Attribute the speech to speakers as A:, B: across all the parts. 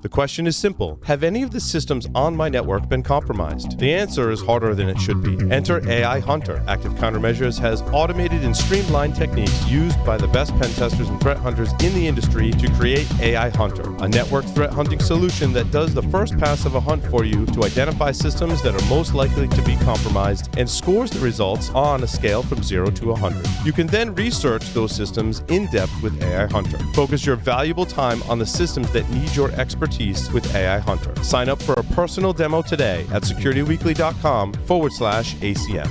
A: The question is simple. Have any of the systems on my network been compromised? The answer is harder than it should be. Enter AI Hunter. Active Countermeasures has automated and streamlined techniques used by the best pen testers and threat hunters in the industry to create AI Hunter, a network threat hunting solution that does the first pass of a hunt for you to identify systems that are most likely to be compromised and scores the results on a scale from 0 to 100. You can then research those systems in depth with AI Hunter. Focus your valuable time on the systems that need your expertise with AI Hunter. Sign up for a personal demo today at securityweekly.com/ACM.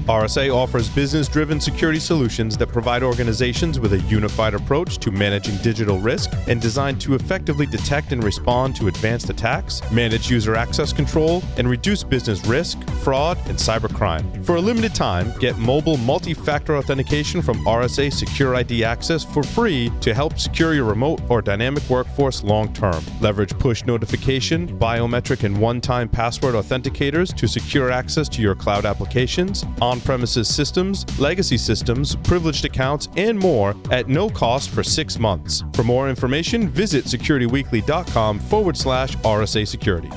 A: RSA offers business-driven security solutions that provide organizations with a unified approach to managing digital risk and designed to effectively detect and respond to advanced attacks, manage user access control, and reduce business risk, fraud, and cybercrime. For a limited time, get mobile multi-factor authentication from RSA Secure ID Access for free to help secure your remote or dynamic workforce long-term. Leverage push notification, biometric, and one-time password authenticators to secure access to your cloud applications, on-premises systems, legacy systems, privileged accounts, and more at no cost for 6 months. For more information, visit securityweekly.com/RSA Security.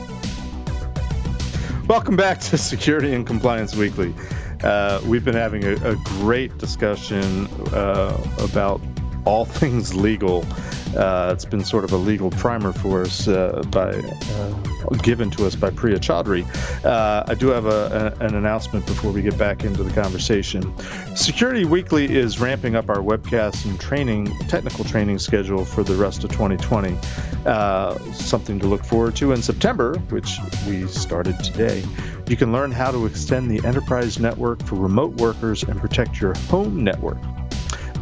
B: Welcome back to Security and Compliance Weekly. We've been having a great discussion about all things legal. It's been sort of a legal primer for us given to us by Priya Chaudhry. I do have an announcement before we get back into the conversation. Security Weekly is ramping up our webcasts and technical training schedule for the rest of 2020. Something to look forward to in September, which we started today. You can learn how to extend the enterprise network for remote workers and protect your home network.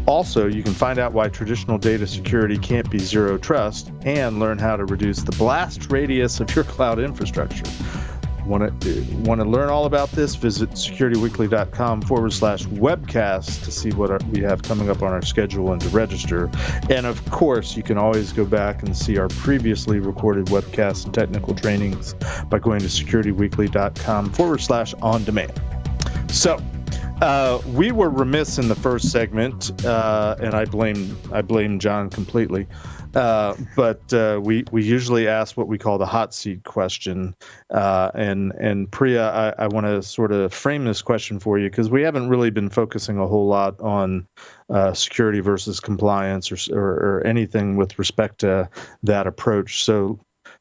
B: Also, you can find out why traditional data security can't be zero trust and learn how to reduce the blast radius of your cloud infrastructure. Want to learn all about this? Visit securityweekly.com/webcast to see what we have coming up on our schedule and to register. And of course, you can always go back and see our previously recorded webcasts and technical trainings by going to securityweekly.com/on-demand. So, we were remiss in the first segment, and I blame John completely. But we usually ask what we call the hot seat question. And Priya, I want to sort of frame this question for you because we haven't really been focusing a whole lot on security versus compliance or anything with respect to that approach. So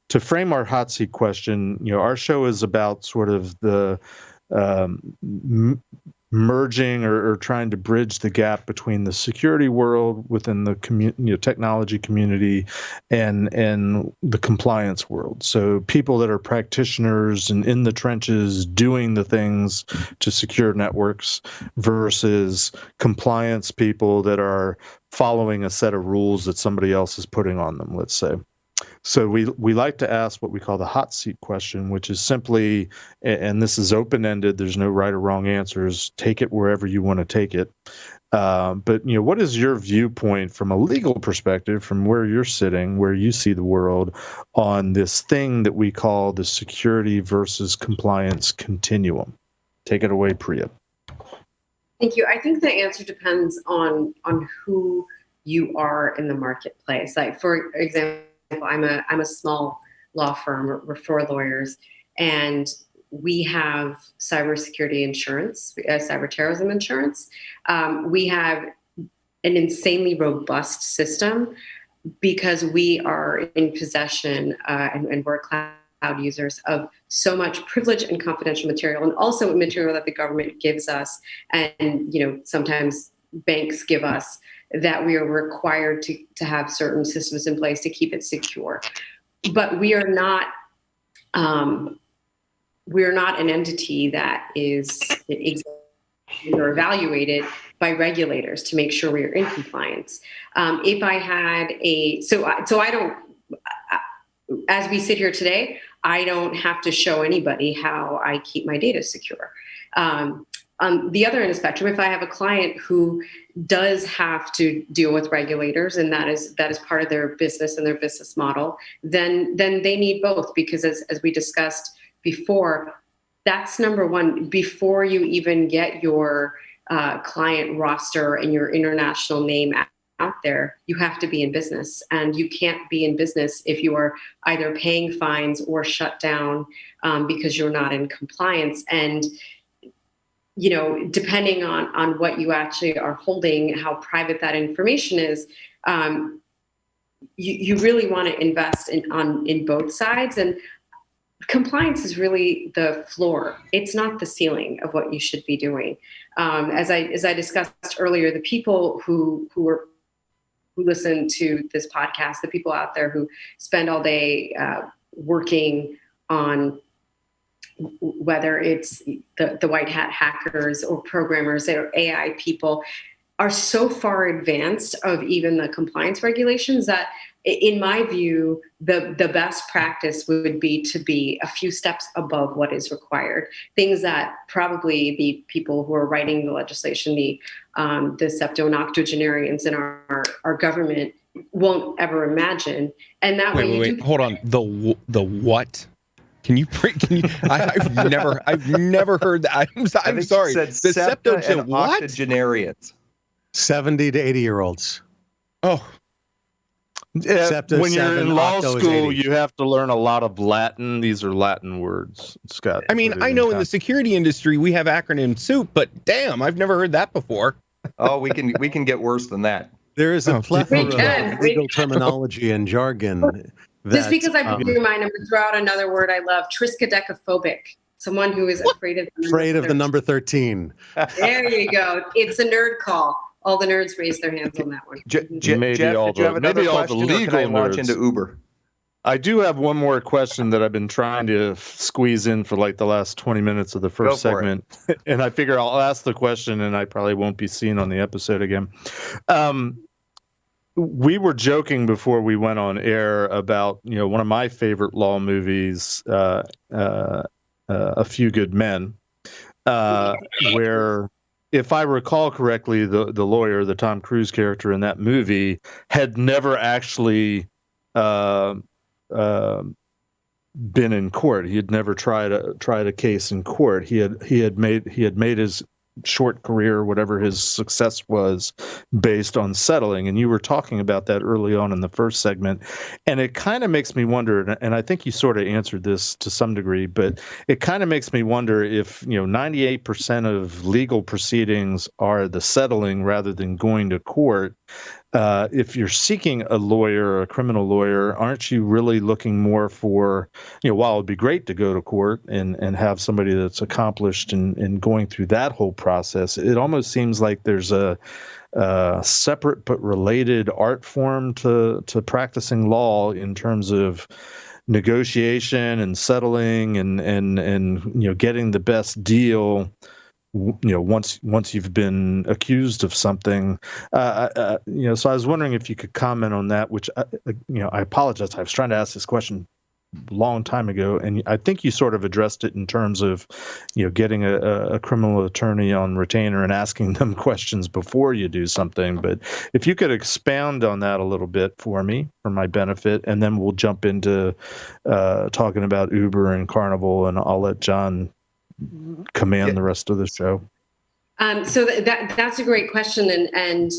B: to frame our hot seat question, our show is about sort of the merging or trying to bridge the gap between the security world within the technology community and the compliance world. So people that are practitioners and in the trenches doing the things to secure networks versus compliance people that are following a set of rules that somebody else is putting on them, let's say. So we like to ask what we call the hot seat question, which is simply, and this is open-ended, there's no right or wrong answers, take it wherever you want to take it. But what is your viewpoint from a legal perspective, from where you're sitting, where you see the world, on this thing that we call the security versus compliance continuum? Take it away, Priya.
C: Thank you. I think the answer depends on who you are in the marketplace. Like, for example, I'm a small law firm. We're 4 lawyers, and we have cybersecurity insurance, cyber terrorism insurance. We have an insanely robust system because we are in possession and we're cloud users of so much privileged and confidential material, and also material that the government gives us, and sometimes banks give us, that we are required to have certain systems in place to keep it secure. But we are not an entity that is examined or evaluated by regulators to make sure we are in compliance. If I had so I don't, as we sit here today, I don't have to show anybody how I keep my data secure. On the other end of the spectrum, if I have a client who does have to deal with regulators, and that is part of their business and their business model, then they need both, because as we discussed before, that's number one. Before you even get your client roster and your international name out there, you have to be in business, and you can't be in business if you are either paying fines or shut down because you're not in compliance. And depending on what you actually are holding, how private that information is, you really want to invest in both sides. And compliance is really the floor. It's not the ceiling of what you should be doing. As I discussed earlier, the people who listen to this podcast, the people out there who spend all day working on whether it's the white hat hackers or programmers or AI people, are so far advanced of even the compliance regulations that, in my view, the best practice would be to be a few steps above what is required. Things that probably the people who are writing the legislation, the septo and octogenarians in our government, won't ever imagine. And that way,
D: wait, hold on. The what? Can you? I've never heard that. I'm sorry.
E: Said
D: The septo
E: and
D: what?
E: Octogenarians.
F: 70 to 80-year-olds.
D: Oh,
F: Septo
B: when you're
F: 7,
B: in law
F: octo is
B: school,
F: 80.
B: you have to learn a lot of Latin. These are Latin words, Scott.
D: I mean, I know in the security industry we have acronym soup, but damn, I've never heard that before.
E: Oh, we can get worse than that.
F: There is a plethora of legal
C: We can.
F: terminology and jargon.
C: Just because I blew your mind, I'm going to throw out another word I love: triskaidekaphobic. Someone who is afraid of
F: the number 13.
C: There you go. It's a nerd call. All the nerds raised their hands on that one.
E: Jeff,
B: Maybe
E: did
B: all
E: you have
B: the-
E: another
B: maybe all the
E: question, or can
B: legal
E: I launch
B: nerds.
E: into Uber?
B: I do have one more question that I've been trying to squeeze in for like the last 20 minutes of the first
E: Go for
B: segment. And I figure I'll ask the question and I probably won't be seen on the episode again. We were joking before we went on air about, one of my favorite law movies, A Few Good Men, where, if I recall correctly, the lawyer, the Tom Cruise character in that movie, had never actually been in court. He had never tried a case in court. He had made his short career, whatever his success was, based on settling. And you were talking about that early on in the first segment, and it kind of makes me wonder, and I think you sort of answered this to some degree, but it kind of makes me wonder if 98% of legal proceedings are the settling rather than going to court. If you're seeking a lawyer, a criminal lawyer, aren't you really looking more for, while it'd be great to go to court and have somebody that's accomplished in going through that whole process, it almost seems like there's a separate but related art form to practicing law in terms of negotiation and settling and getting the best deal. Once you've been accused of something, so I was wondering if you could comment on that. Which, I apologize. I was trying to ask this question a long time ago, and I think you sort of addressed it in terms of, getting a criminal attorney on retainer and asking them questions before you do something. But if you could expound on that a little bit for me, for my benefit, and then we'll jump into talking about Uber and Carnival, and I'll let John command the rest of the show.
C: So that's a great question, and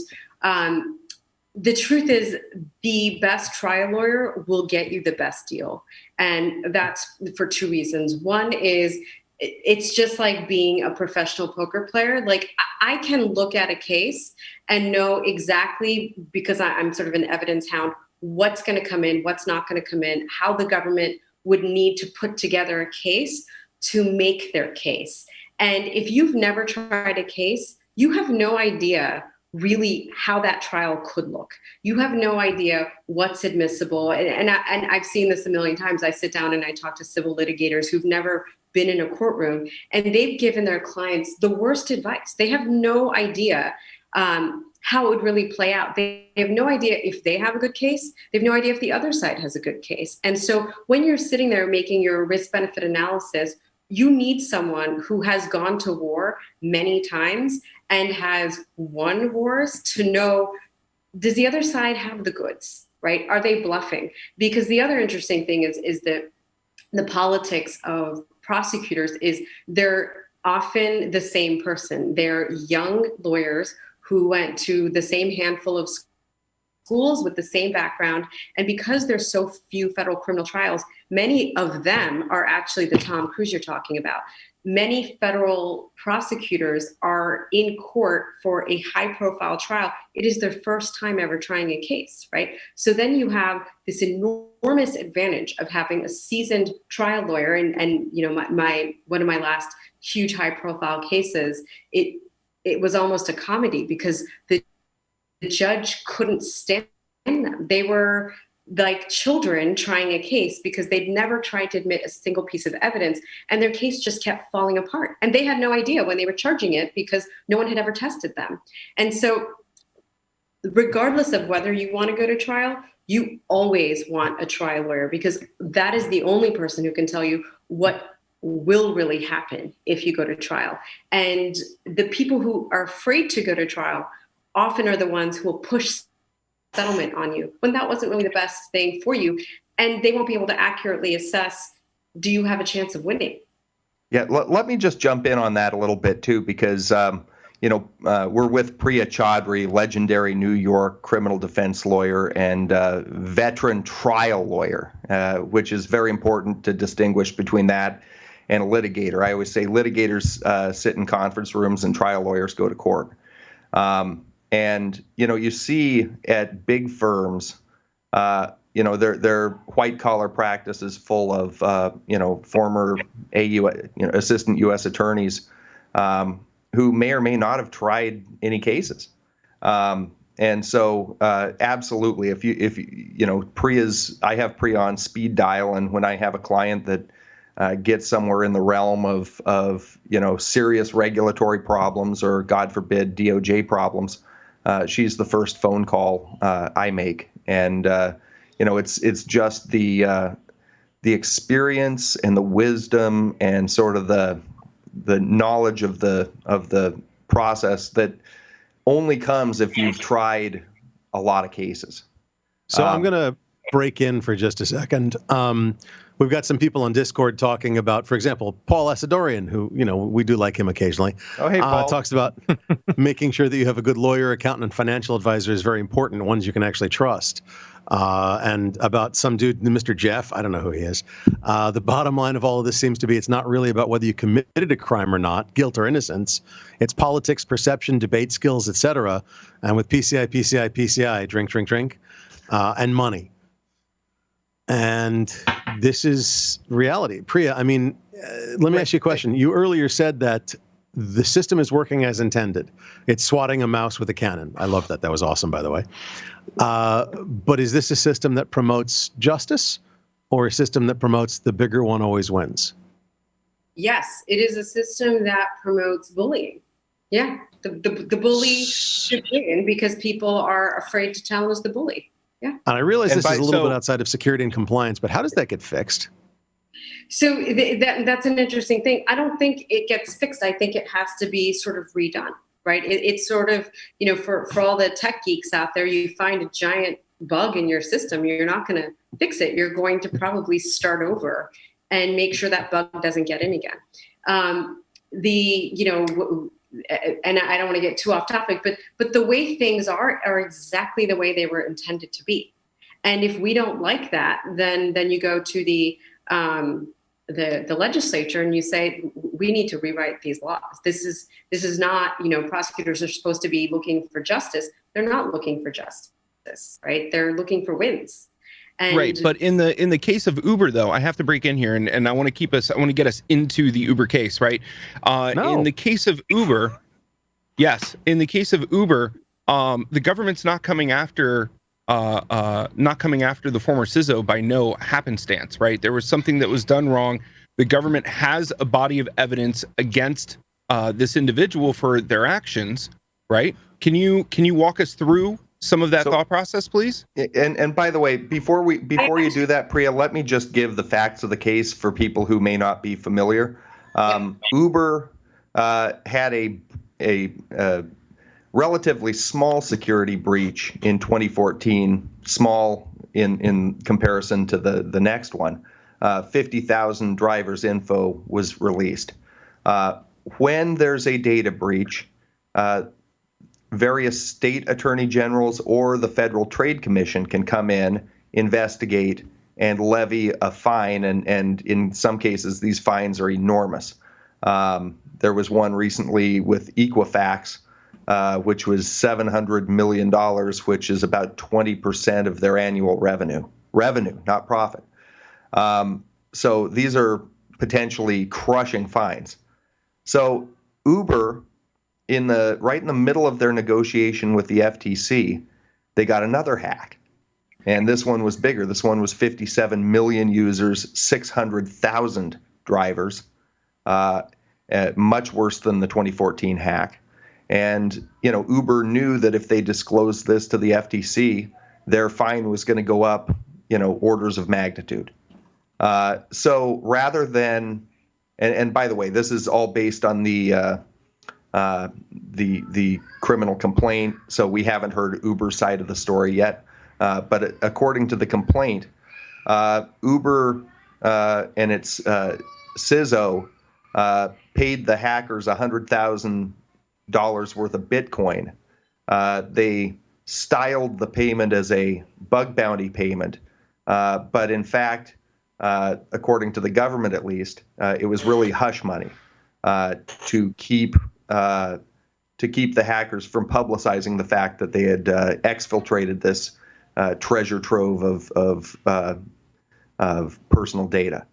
C: the truth is, the best trial lawyer will get you the best deal, and that's for two reasons. One is, it's just like being a professional poker player. Like, I can look at a case and know exactly, because I'm sort of an evidence hound, what's going to come in, what's not going to come in, how the government would need to put together a case to make their case. And if you've never tried a case, you have no idea really how that trial could look. You have no idea what's admissible. And I've seen this a million times. I sit down and I talk to civil litigators who've never been in a courtroom, and they've given their clients the worst advice. They have no idea how it would really play out. They have no idea if they have a good case. They have no idea if the other side has a good case. And so when you're sitting there making your risk-benefit analysis, you need someone who has gone to war many times and has won wars to know, does the other side have the goods, right? Are they bluffing? Because the other interesting thing is that the politics of prosecutors is they're often the same person. They're young lawyers who went to the same handful of schools with the same background. And because there's so few federal criminal trials, many of them are actually the Tom Cruise you're talking about. Many federal prosecutors are in court for a high-profile trial. It is their first time ever trying a case, right? So then you have this enormous advantage of having a seasoned trial lawyer. And you know, one of my last huge high-profile cases, it was almost a comedy because the judge couldn't stand them. They were like children trying a case because they'd never tried to admit a single piece of evidence, and their case just kept falling apart. And they had no idea when they were charging it because no one had ever tested them. And so regardless of whether you want to go to trial, you always want a trial lawyer because that is the only person who can tell you what will really happen if you go to trial. And the people who are afraid to go to trial often are the ones who will push settlement on you when that wasn't really the best thing for you. And they won't be able to accurately assess, do you have a chance of winning?
E: Yeah, let me just jump in on that a little bit too, because we're with Priya Chaudhry, legendary New York criminal defense lawyer and veteran trial lawyer, which is very important to distinguish between that and a litigator. I always say litigators sit in conference rooms and trial lawyers go to court. And, you see at big firms, their white collar practices full of, former assistant U.S. attorneys who may or may not have tried any cases. And so absolutely, I have Priya on speed dial. And when I have a client that gets somewhere in the realm of serious regulatory problems or, God forbid, DOJ problems, she's the first phone call I make. And, it's just the experience and the wisdom and sort of the knowledge of the process that only comes if you've tried a lot of cases.
F: So I'm going to break in for just a second. We've got some people on Discord talking about, for example, Paul Asadorian, who, we do like him occasionally.
E: Oh, hey, Paul.
F: Talks about making sure that you have a good lawyer, accountant, and financial advisor is very important, ones you can actually trust. And about some dude, Mr. Jeff, I don't know who he is. The bottom line of all of this seems to be it's not really about whether you committed a crime or not, guilt or innocence. It's politics, perception, debate skills, etc. And with PCI, drink, and money. And this is reality. Priya, let me ask you a question. You earlier said that the system is working as intended. It's swatting a mouse with a cannon. I love that. That was awesome, by the way. But is this a system that promotes justice or a system that promotes the bigger one always wins?
C: Yes, it is a system that promotes bullying. Yeah, the bully should win because people are afraid to challenge the bully. Yeah. And
F: I realize this is a little bit outside of security and compliance, but how does that get fixed?
C: So that's an interesting thing. I don't think it gets fixed. I think it has to be sort of redone, right? It's sort of, for all the tech geeks out there, you find a giant bug in your system, you're not going to fix it. You're going to probably start over and make sure that bug doesn't get in again. And I don't want to get too off topic, but the way things are exactly the way they were intended to be. And if we don't like that, then you go to the legislature and you say, we need to rewrite these laws. This is not, prosecutors are supposed to be looking for justice. They're not looking for justice, right? They're looking for wins. And
D: right, but in the case of Uber, though, I have to break in here, and I want to get us into the Uber case, right?
F: No.
D: In the case of Uber, yes, the government's not coming after the former CISO by no happenstance, right? There was something that was done wrong. The government has a body of evidence against this individual for their actions, right? Can you walk us through some of that thought process, please?
E: And by the way, before you do that, Priya, let me just give the facts of the case for people who may not be familiar. Uber had a relatively small security breach in 2014, small in comparison to the next one. 50,000 drivers' info was released. When there's a data breach, various state attorney generals or the Federal Trade Commission can come in, investigate, and levy a fine. And in some cases, these fines are enormous. There was one recently with Equifax, which was $700 million, which is about 20% of their annual revenue. Revenue, not profit. So these are potentially crushing fines. So Uber, right in the middle of their negotiation with the FTC, they got another hack. And this one was bigger. This one was 57 million users, 600,000 drivers, much worse than the 2014 hack. And, Uber knew that if they disclosed this to the FTC, their fine was going to go up, orders of magnitude. So rather than, and by the way, this is all based on the criminal complaint, so we haven't heard Uber's side of the story yet. But according to the complaint, Uber and its CISO paid the hackers $100,000 worth of Bitcoin. They styled the payment as a bug bounty payment, but in fact, according to the government at least, it was really hush money to keep the hackers from publicizing the fact that they had exfiltrated this treasure trove of personal data.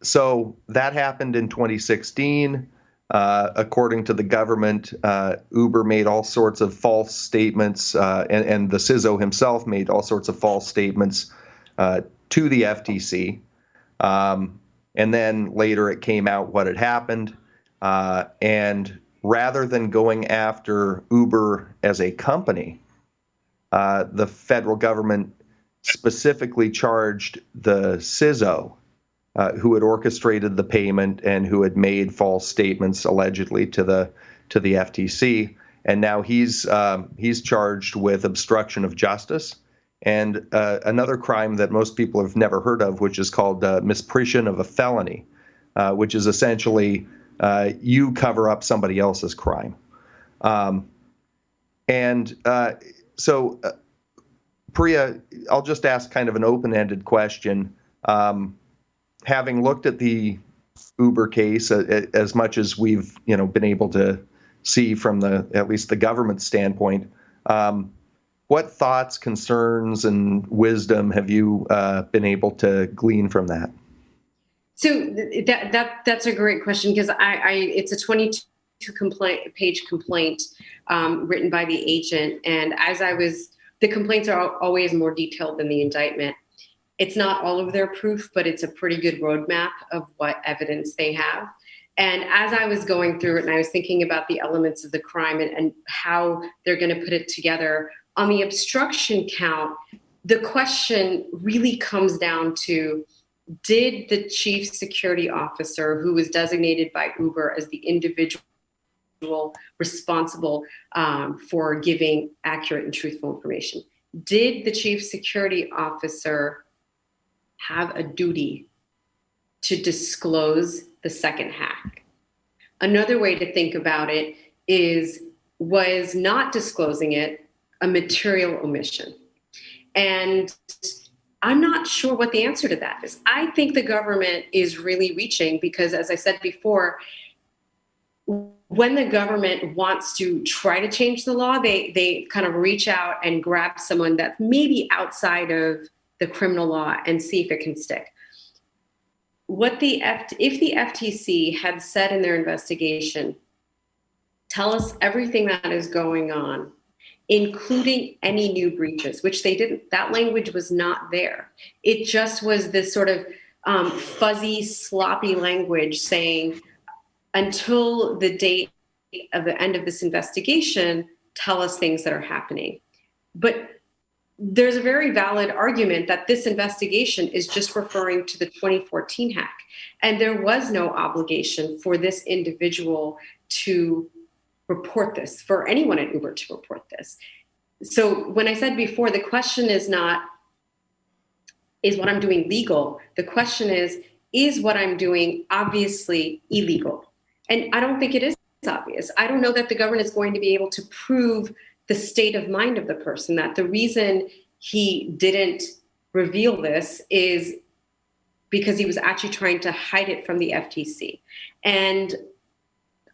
E: So that happened in 2016. According to the government, Uber made all sorts of false statements, and the CISO himself made all sorts of false statements to the FTC. And then later it came out what had happened. And rather than going after Uber as a company, the federal government specifically charged the CISO, who had orchestrated the payment and who had made false statements allegedly to the FTC, and now he's charged with obstruction of justice and another crime that most people have never heard of, which is called mispression of a felony, which is essentially you cover up somebody else's crime. So, Priya, I'll just ask kind of an open-ended question. Having looked at the Uber case, as much as we've been able to see from at least the government standpoint, what thoughts, concerns, and wisdom have you been able to glean from that?
C: So that's a great question, because it's a 22-page complaint written by the agent, and the complaints are always more detailed than the indictment. It's not all of their proof, but it's a pretty good roadmap of what evidence they have. And as I was going through it and I was thinking about the elements of the crime and how they're going to put it together, on the obstruction count, the question really comes down to, did the chief security officer, who was designated by Uber as the individual responsible for giving accurate and truthful information, did the chief security officer have a duty to disclose the second hack? Another way to think about it is, was not disclosing it a material omission? And I'm not sure what the answer to that is. I think the government is really reaching, because as I said before, when the government wants to try to change the law, they kind of reach out and grab someone that's maybe outside of the criminal law and see if it can stick. If the FTC had said in their investigation, tell us everything that is going on, including any new breaches, which they didn't, that language was not there. It just was this sort of fuzzy, sloppy language saying, until the date of the end of this investigation, tell us things that are happening. But there's a very valid argument that this investigation is just referring to the 2014 hack. And there was no obligation for this individual to report this, for anyone at Uber to report this. So when I said before, the question is not, is what I'm doing legal? The question is what I'm doing obviously illegal? And I don't think it is obvious. I don't know that the government is going to be able to prove the state of mind of the person, that the reason he didn't reveal this is because he was actually trying to hide it from the FTC. And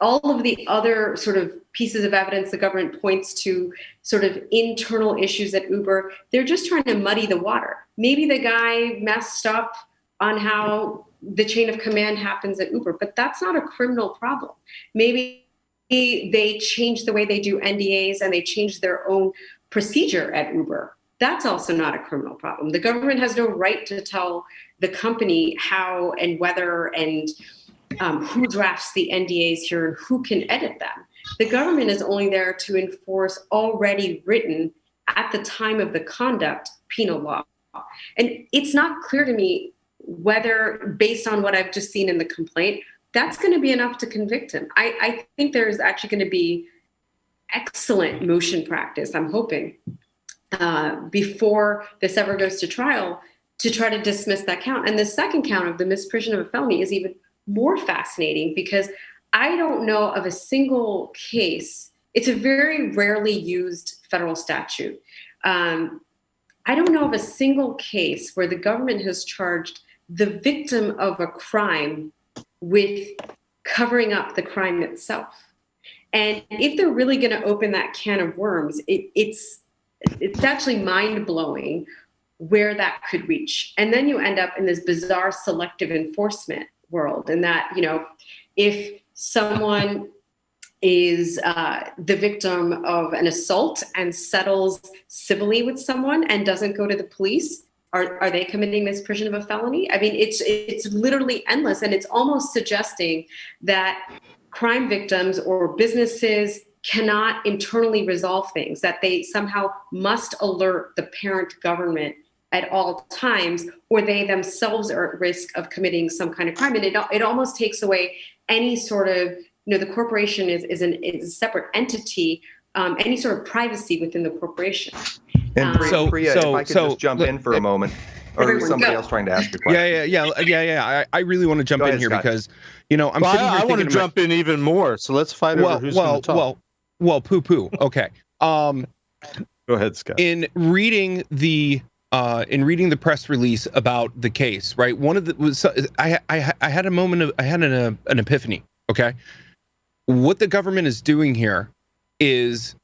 C: all of the other sort of pieces of evidence the government points to, sort of internal issues at Uber, they're just trying to muddy the water. Maybe the guy messed up on how the chain of command happens at Uber, but that's not a criminal problem. Maybe they changed the way they do NDAs and they changed their own procedure at Uber. That's also not a criminal problem. The government has no right to tell the company how and whether and who drafts the NDAs here and who can edit them. The government is only there to enforce already written, at the time of the conduct, penal law. And it's not clear to me whether, based on what I've just seen in the complaint, that's going to be enough to convict him. I think there's actually going to be excellent motion practice, I'm hoping, before this ever goes to trial, to try to dismiss that count. And the second count of the misprision of a felony is even more fascinating, because I don't know of a single case. It's a very rarely used federal statute. I don't know of a single case where the government has charged the victim of a crime with covering up the crime itself. And if they're really going to open that can of worms, it's actually mind-blowing where that could reach. And then you end up in this bizarre selective enforcement world, and that, you know, if someone is the victim of an assault and settles civilly with someone and doesn't go to the police, are they committing misprision of a felony? I mean, it's literally endless, and it's almost suggesting that crime victims or businesses cannot internally resolve things, that they somehow must alert the parent government at all times, or they themselves are at risk of committing some kind of crime. And it almost takes away any sort of, you know, the corporation is a separate entity, any sort of privacy within the corporation.
E: And Priya, if I could just jump in for a moment, or is somebody else trying to ask a question?
D: Yeah. I really want to jump in here because, you know,
B: I want to jump in even more. So let's fight over who's going to talk.
D: Well, poo. Okay.
B: Go ahead, Scott.
D: In reading the press release about the case, right? One of the was I had a moment of an epiphany. Okay, what the government is doing here is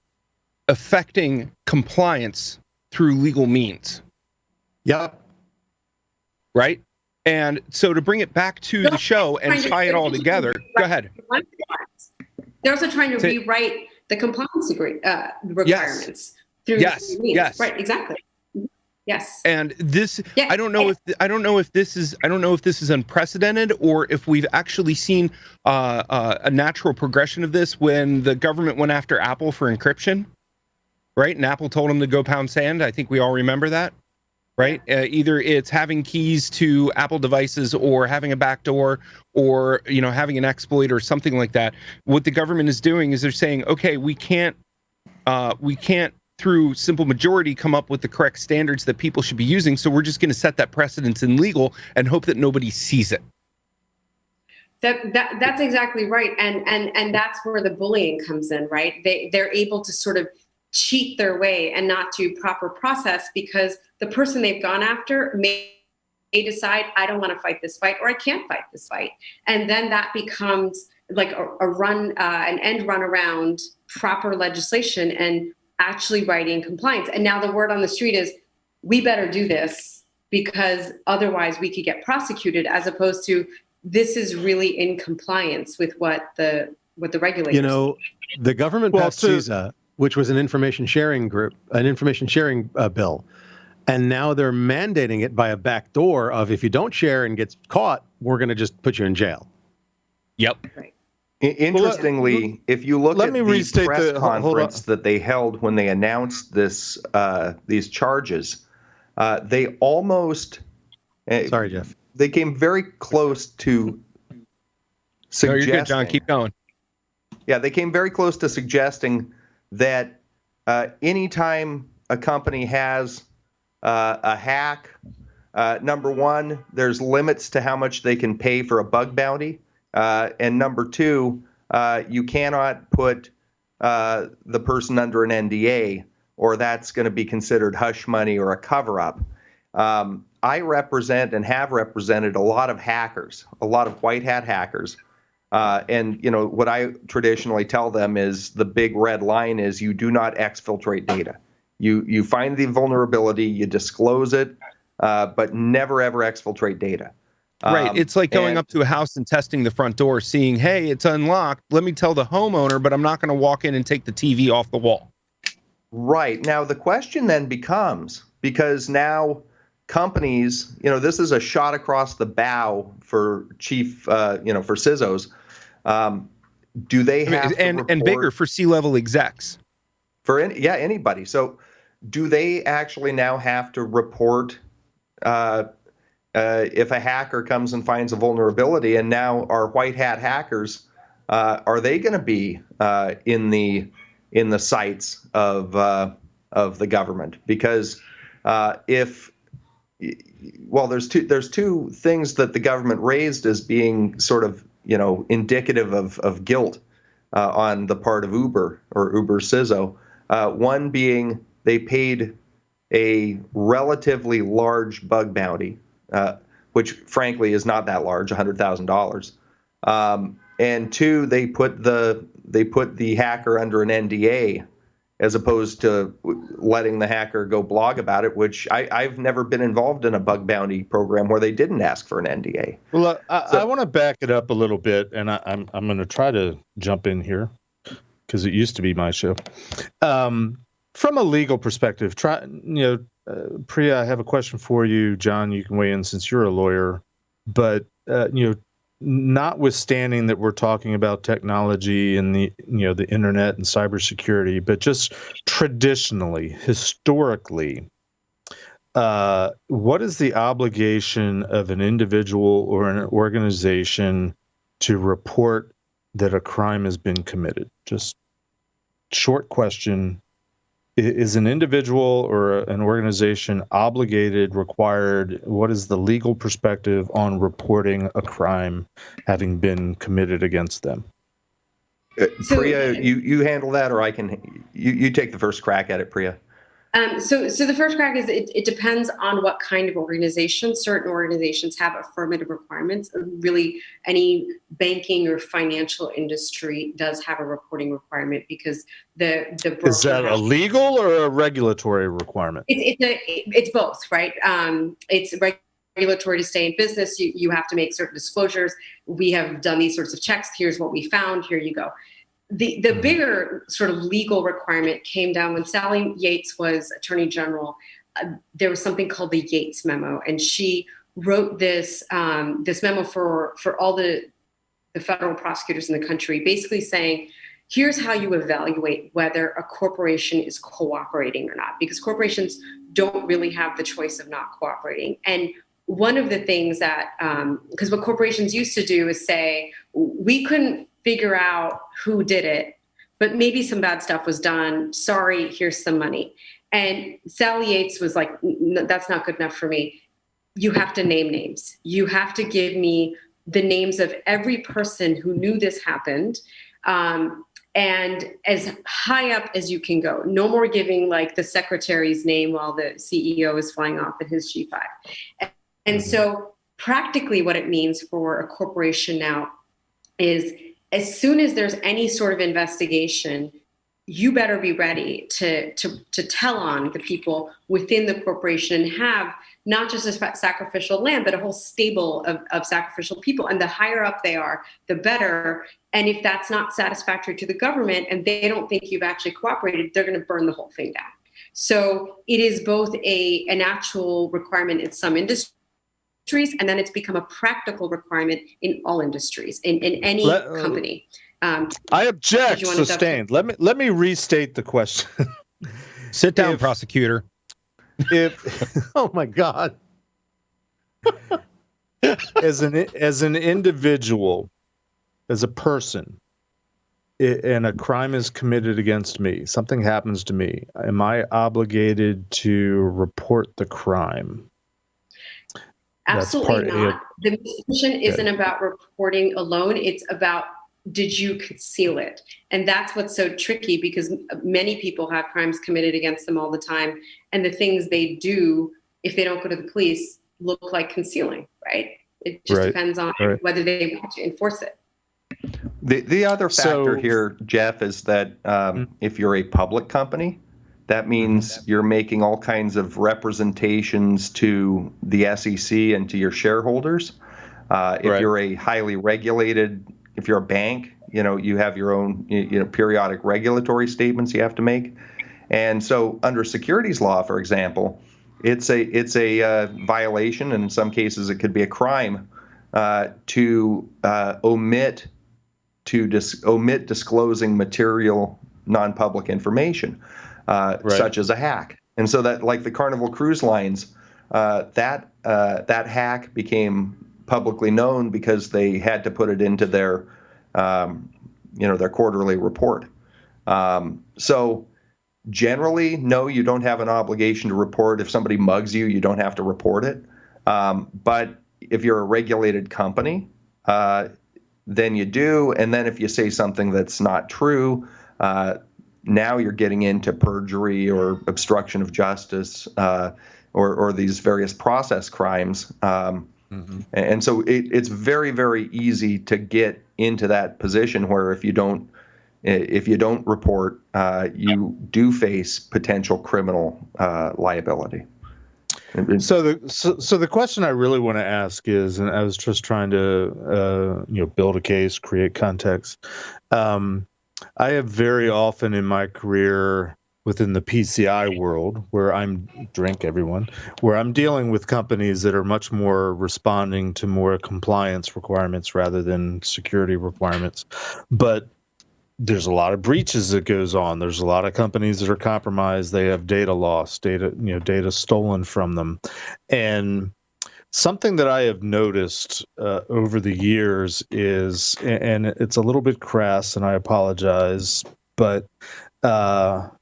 D: affecting compliance through legal means.
B: Yep.
D: Right. And so to bring it back to the show and tie it all together, go ahead.
C: They're also trying to rewrite the compliance requirements through means.
D: Yes.
C: Right. Exactly. Yes.
D: And this, I don't know if this is unprecedented, or if we've actually seen a natural progression of this when the government went after Apple for encryption, right? And Apple told them to go pound sand. I think we all remember that, right? Either it's having keys to Apple devices, or having a backdoor, or, you know, having an exploit or something like that. What the government is doing is they're saying, okay, we can't through simple majority come up with the correct standards that people should be using, so we're just going to set that precedence in legal and hope that nobody sees it.
C: That's exactly right, and that's where the bullying comes in, right? They're able to sort of cheat their way and not do proper process, because the person they've gone after may decide, I don't want to fight this fight, or I can't fight this fight, and then that becomes like an end run around proper legislation and actually writing compliance. And now the word on the street is, we better do this because otherwise we could get prosecuted, as opposed to, this is really in compliance with what the regulators.
F: You know, the government passed CISA, which was an information sharing bill, and now they're mandating it by a back door of, if you don't share and get caught, we're going to just put you in jail.
D: Yep.
C: Right.
E: Interestingly, if you look at the press conference that they held when they announced these charges, they almost
F: sorry, Jeff.
E: They came very close to suggesting.
D: No, you're good, John. Keep going.
E: Yeah, they came very close to suggesting that anytime a company has a hack, number one, there's limits to how much they can pay for a bug bounty. And number two, you cannot put the person under an NDA, or that's going to be considered hush money or a cover-up. I represent and have represented a lot of hackers, a lot of white hat hackers. And what I traditionally tell them is the big red line is you do not exfiltrate data. You find the vulnerability, you disclose it, but never ever exfiltrate data.
D: Right. It's like going up to a house and testing the front door, seeing, hey, it's unlocked. Let me tell the homeowner, but I'm not going to walk in and take the TV off the wall.
E: Right. Now, the question then becomes, because now companies, this is a shot across the bow for chief, for CISOs. Do they have to report,
D: and bigger for C-level execs?
E: For anybody. So do they actually now have to report if a hacker comes and finds a vulnerability, and now our white hat hackers, are they going to be in the sights of the government? Because there's two things that the government raised as being sort of indicative of guilt on the part of Uber or Uber CISO. One being they paid a relatively large bug bounty, which frankly is not that large, $100,000. And two, they put the hacker under an NDA as opposed to letting the hacker go blog about it, which I've never been involved in a bug bounty program where they didn't ask for an NDA.
B: Well, I want to back it up a little bit, and I'm going to try to jump in here because it used to be my show. From a legal perspective, Priya, I have a question for you. John, you can weigh in since you're a lawyer. But notwithstanding that we're talking about technology and the internet and cybersecurity, but just traditionally, historically, what is the obligation of an individual or an organization to report that a crime has been committed? Just short question. Is an individual or an organization obligated, required? What is the legal perspective on reporting a crime having been committed against them?
E: Priya, you handle that, or I can. You take the first crack at it, Priya.
C: So the first crack is it depends on what kind of organization. Certain organizations have affirmative requirements. Really, any banking or financial industry does have a reporting requirement because the broker
B: is that a legal or a regulatory requirement?
C: It's both, right? It's regulatory to stay in business. You have to make certain disclosures. We have done these sorts of checks. Here's what we found. Here you go. The bigger sort of legal requirement came down when Sally Yates was Attorney General. There was something called the Yates Memo, and she wrote this memo for all the federal prosecutors in the country, basically saying, here's how you evaluate whether a corporation is cooperating or not, because corporations don't really have the choice of not cooperating. And one of the things that, because what corporations used to do is say, we couldn't figure out who did it, but maybe some bad stuff was done. Sorry, here's some money. And Sally Yates was like, that's not good enough for me. You have to name names. You have to give me the names of every person who knew this happened. And as high up as you can go. No more giving like the secretary's name while the CEO is flying off in his G5. And so practically what it means for a corporation now is as soon as there's any sort of investigation, you better be ready to tell on the people within the corporation and have not just a sacrificial lamb, but a whole stable of sacrificial people. And the higher up they are, the better. And if that's not satisfactory to the government and they don't think you've actually cooperated, they're going to burn the whole thing down. So it is both an actual requirement in some industries, and then it's become a practical requirement in all industries, in any company.
B: I object. Sustained. Let me restate the question.
D: Sit down, prosecutor.
B: Oh my God. As an individual, as a person, and a crime is committed against me, something happens to me, am I obligated to report the crime?
C: Absolutely not. The mission isn't about reporting alone. It's about did you conceal it? And that's what's so tricky, because many people have crimes committed against them all the time. And the things they do, if they don't go to the police, look like concealing, right? It just depends on whether they want to enforce it.
E: The other factor here, Jeff, is that if you're a public company, that means you're making all kinds of representations to the SEC and to your shareholders. If you're a highly regulated, if you're a bank, you have your own, periodic regulatory statements you have to make. And so under securities law, for example, it's a violation, and in some cases it could be a crime, to omit disclosing material non-public information, such as a hack. And so that, like the Carnival Cruise Lines, that hack became publicly known because they had to put it into their their quarterly report. So generally, no, you don't have an obligation to report. If somebody mugs you, you don't have to report it. But if you're a regulated company, then you do. And then if you say something that's not true, now you're getting into perjury or obstruction of justice, or these various process crimes. And so it's very, very easy to get into that position where if you don't report, you do face potential criminal liability.
B: So the question I really want to ask is, and I was just trying to build a case, create context. I have very often in my career within the PCI world, where I'm dealing with companies that are much more responding to more compliance requirements rather than security requirements. But there's a lot of breaches that goes on. There's a lot of companies that are compromised. They have data loss, data stolen from them. And something that I have noticed over the years is, and it's a little bit crass, and I apologize, but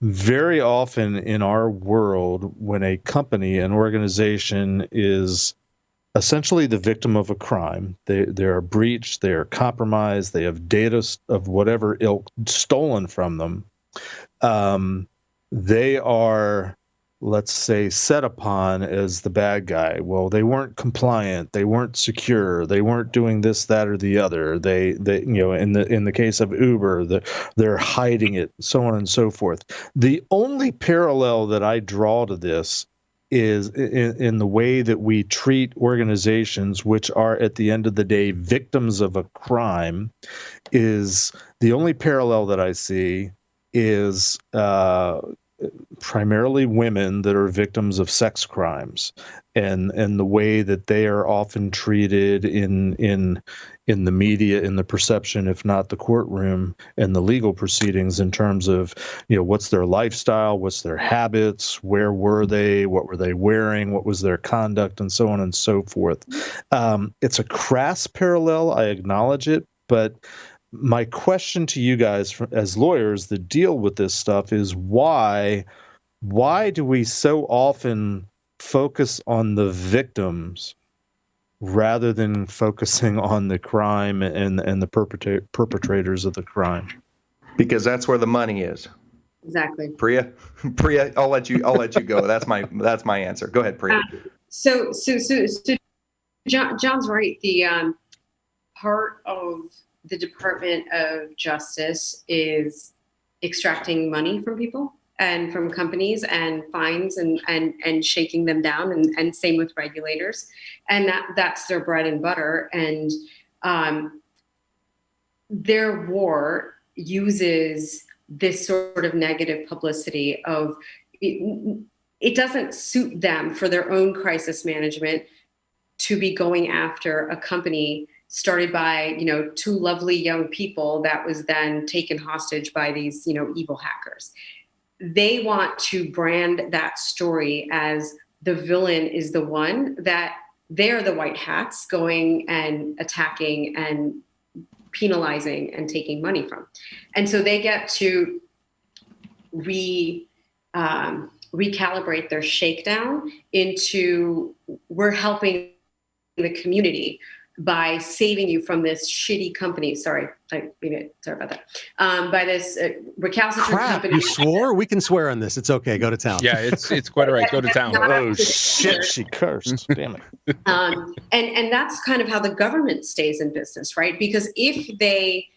B: very often in our world, when a company, an organization is essentially the victim of a crime, they're breached, they're compromised, they have data of whatever ilk stolen from them, they are, let's say, set upon as the bad guy. Well, they weren't compliant, they weren't secure, they weren't doing this, that, or the other. They in the case of Uber, they're hiding it, so on and so forth. The only parallel that I draw to this is in the way that we treat organizations which are at the end of the day victims of a crime. Is the only parallel that I see is primarily women that are victims of sex crimes, and the way that they are often treated in the media, in the perception, if not the courtroom and the legal proceedings, in terms of what's their lifestyle, what's their habits, where were they, what were they wearing, what was their conduct, and so on and so forth. It's a crass parallel, I acknowledge it, but my question to you guys as lawyers that deal with this stuff is why do we so often focus on the victims rather than focusing on the crime and the perpetrators of the crime? Because that's where the money is.
C: Exactly.
E: Priya, I'll let you go. That's my answer. Go ahead, Priya.
C: So John's right. The part of the Department of Justice is extracting money from people and from companies and fines and shaking them down, and same with regulators. And that's their bread and butter. And their war uses this sort of negative publicity of it doesn't suit them for their own crisis management to be going after a company started by, two lovely young people that was then taken hostage by these, evil hackers. They want to brand that story as the villain is the one, that they're the white hats going and attacking and penalizing and taking money from. And so they get to recalibrate their shakedown into, we're helping the community by saving you from this shitty company. Sorry about that. By this recalcitrant
F: Crap,
C: company.
F: you swore? We can swear on this. It's okay. Go to town.
D: Yeah, it's quite all right. Go to town.
B: Oh shit, she cursed. Damn it.
C: And that's kind of how the government stays in business, right? Because if they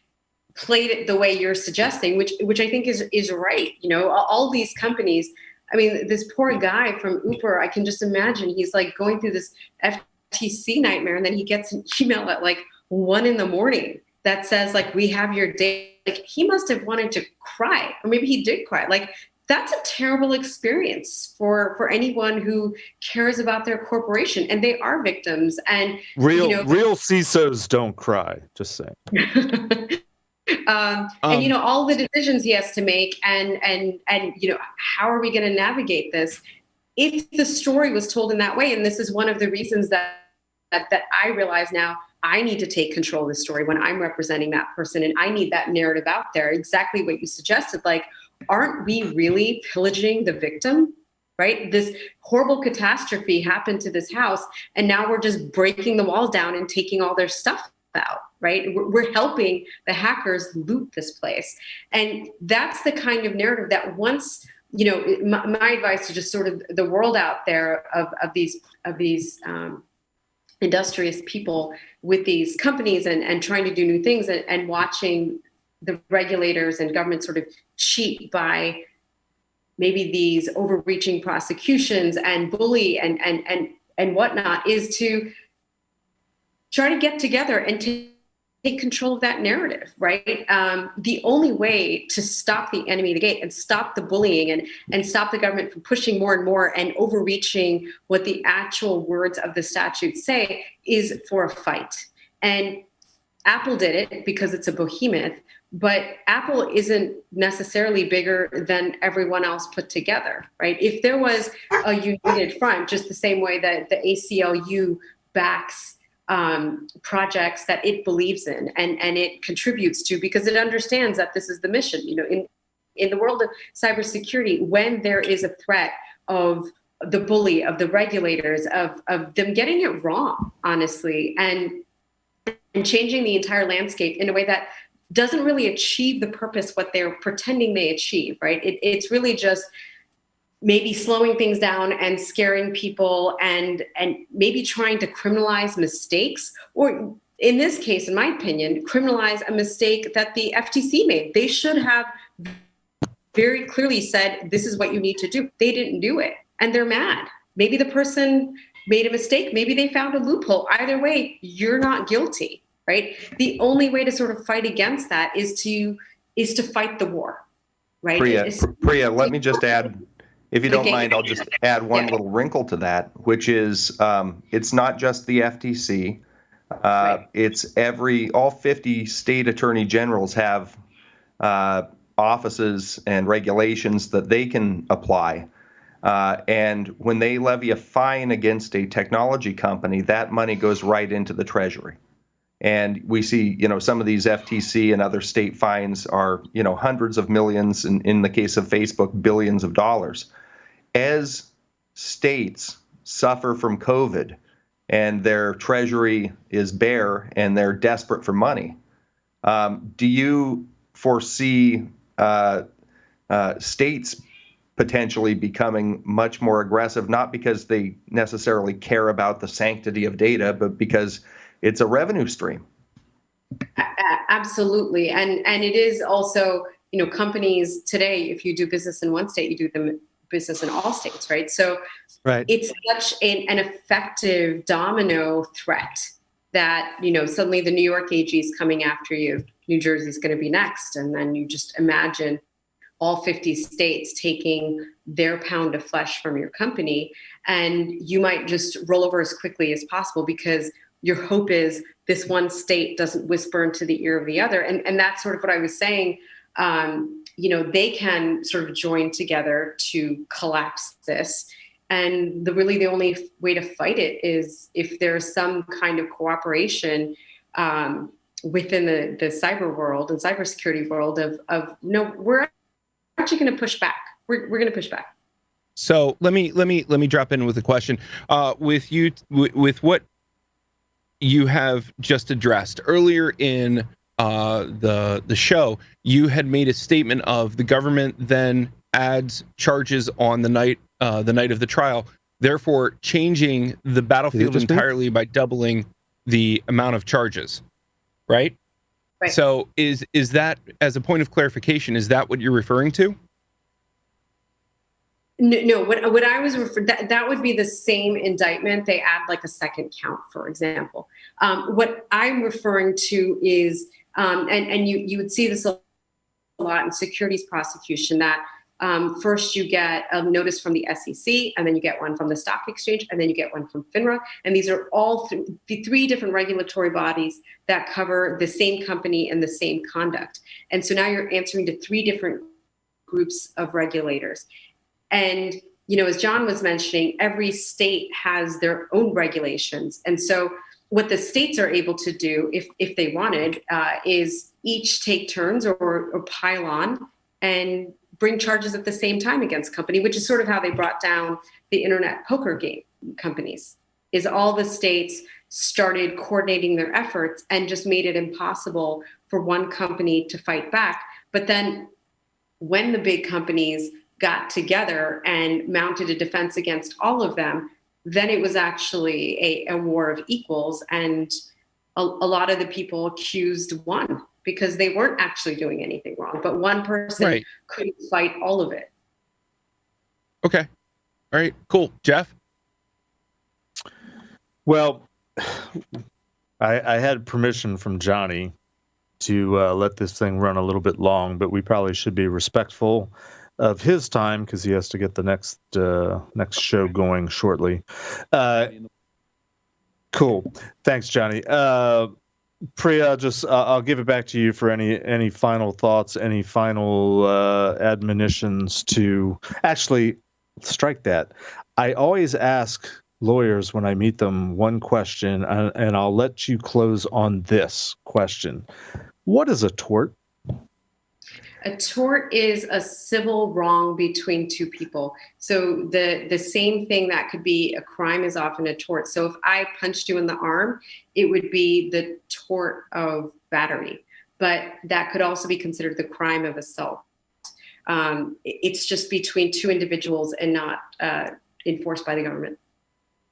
C: played it the way you're suggesting, which I think is right, all these companies. I mean, this poor guy from Uber, I can just imagine he's like going through this FTC nightmare, and then he gets an email at like 1 a.m. that says like, we have your data. Like, he must have wanted to cry, or maybe he did cry. Like, that's a terrible experience for anyone who cares about their corporation, and they are victims. And
B: real CISOs don't cry. Just saying.
C: And all the decisions he has to make, and how are we going to navigate this if the story was told in that way? And this is one of the reasons that I realize now I need to take control of the story when I'm representing that person, and I need that narrative out there. Exactly what you suggested. Like, aren't we really pillaging the victim? Right? This horrible catastrophe happened to this house, and now we're just breaking the walls down and taking all their stuff out, right? We're helping the hackers loot this place. And that's the kind of narrative that once, my advice to just sort of the world out there of these industrious people with these companies and trying to do new things and watching the regulators and government sort of cheat by maybe these overreaching prosecutions and bully and whatnot, is to try to get together and take control of that narrative, right? The only way to stop the enemy of the gate and stop the bullying and stop the government from pushing more and more and overreaching what the actual words of the statute say is for a fight. And Apple did it because it's a behemoth, but Apple isn't necessarily bigger than everyone else put together, right? If there was a united front, just the same way that the ACLU backs projects that it believes in and it contributes to, because it understands that this is the mission. In the world of cybersecurity, when there is a threat of the bully, of the regulators, of them getting it wrong, honestly, and changing the entire landscape in a way that doesn't really achieve the purpose what they're pretending they achieve, right? It's really just maybe slowing things down and scaring people and maybe trying to criminalize mistakes, or in this case, in my opinion, criminalize a mistake that the FTC made. They should have very clearly said, this is what you need to do. They didn't do it, and they're mad. Maybe the person made a mistake. Maybe they found a loophole. Either way, you're not guilty, right? The only way to sort of fight against that is to fight the war, right?
E: Priya, let me just add, if you don't mind, I'll just add one little wrinkle to that, which is it's not just the FTC.
C: Right.
E: It's all 50 state attorney generals have offices and regulations that they can apply. And when they levy a fine against a technology company, that money goes right into the Treasury. And we see, some of these FTC and other state fines are, hundreds of millions, in the case of Facebook, billions of dollars. As states suffer from COVID and their treasury is bare and they're desperate for money, do you foresee states potentially becoming much more aggressive, not because they necessarily care about the sanctity of data, but because it's a revenue stream?
C: Absolutely. And it is also, companies today, if you do business in one state, you do business in all states, right? So
F: right.
C: It's such an effective domino threat that, suddenly the New York AG is coming after you. New Jersey is going to be next. And then you just imagine all 50 states taking their pound of flesh from your company, and you might just roll over as quickly as possible because your hope is this one state doesn't whisper into the ear of the other. And that's sort of what I was saying. They can sort of join together to collapse this. And the only way to fight it is if there's some kind of cooperation within the cyber world and cybersecurity world of we're actually going to push back. We're going to push back.
D: So let me drop in with a question. With what you have just addressed. Earlier in the show, you had made a statement of the government then adds charges on the night of the trial, therefore changing the battlefield entirely by doubling the amount of charges, right?
C: Right.
D: So is that, as a point of clarification, is that what you're referring to?
C: No, what I was referring, that would be the same indictment. They add like a second count, for example. What I'm referring to is, and you would see this a lot in securities prosecution, that first you get a notice from the SEC, and then you get one from the stock exchange, and then you get one from FINRA. And these are all the three different regulatory bodies that cover the same company and the same conduct. And so now you're answering to three different groups of regulators. And, as John was mentioning, every state has their own regulations. And so what the states are able to do, if they wanted, is each take turns or pile on and bring charges at the same time against company, which is sort of how they brought down the internet poker game companies, is all the states started coordinating their efforts and just made it impossible for one company to fight back. But then when the big companies got together and mounted a defense against all of them, then it was actually a war of equals. And a lot of the people accused won because they weren't actually doing anything wrong. But one person couldn't fight all of it.
D: Okay. All right, cool. Jeff?
B: Well, I had permission from Johnny to let this thing run a little bit long, but we probably should be respectful of his time because he has to get the next show going shortly. Cool. Thanks, Johnny. Priya, I'll give it back to you for any final thoughts, any final admonitions to actually strike that. I always ask lawyers when I meet them one question, and I'll let you close on this question. What is a tort?
C: A tort is a civil wrong between two people. So the same thing that could be a crime is often a tort. So if I punched you in the arm, it would be the tort of battery, but that could also be considered the crime of assault. It's just between two individuals and not enforced by the government.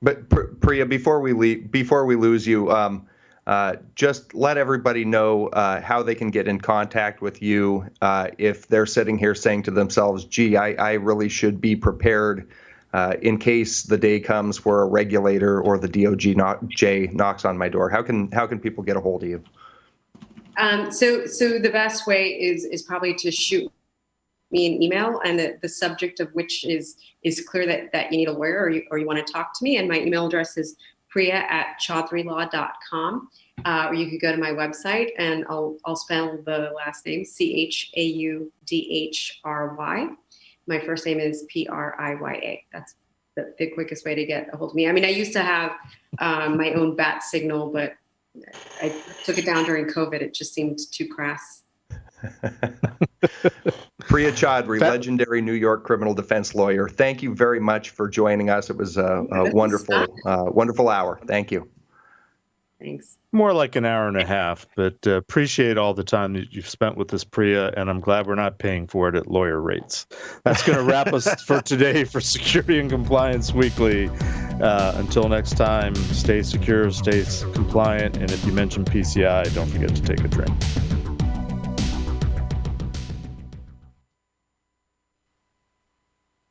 E: But Priya, before we lose you, just let everybody know how they can get in contact with you if they're sitting here saying to themselves, gee, I really should be prepared in case the day comes where a regulator or the DOJ knocks on my door. How can people get a hold of you?
C: So the best way is probably to shoot me an email, and the subject of which is clear that you need a lawyer or you want to talk to me. And my email address is priya@chaudhrylaw.com, or you could go to my website and I'll spell the last name Chaudhry. My first name is Priya. That's the quickest way to get a hold of me. I mean, I used to have my own bat signal, but I took it down during COVID. It just seemed too crass.
E: Priya Chaudhry, legendary New York criminal defense lawyer. Thank you very much for joining us. It was a wonderful hour. Thank you.
C: Thanks.
B: More like an hour and a half, but appreciate all the time that you've spent with us, Priya, and I'm glad we're not paying for it at lawyer rates. That's going to wrap us for today for Security and Compliance Weekly. Until next time, stay secure, stay compliant, and if you mention PCI, don't forget to take a drink.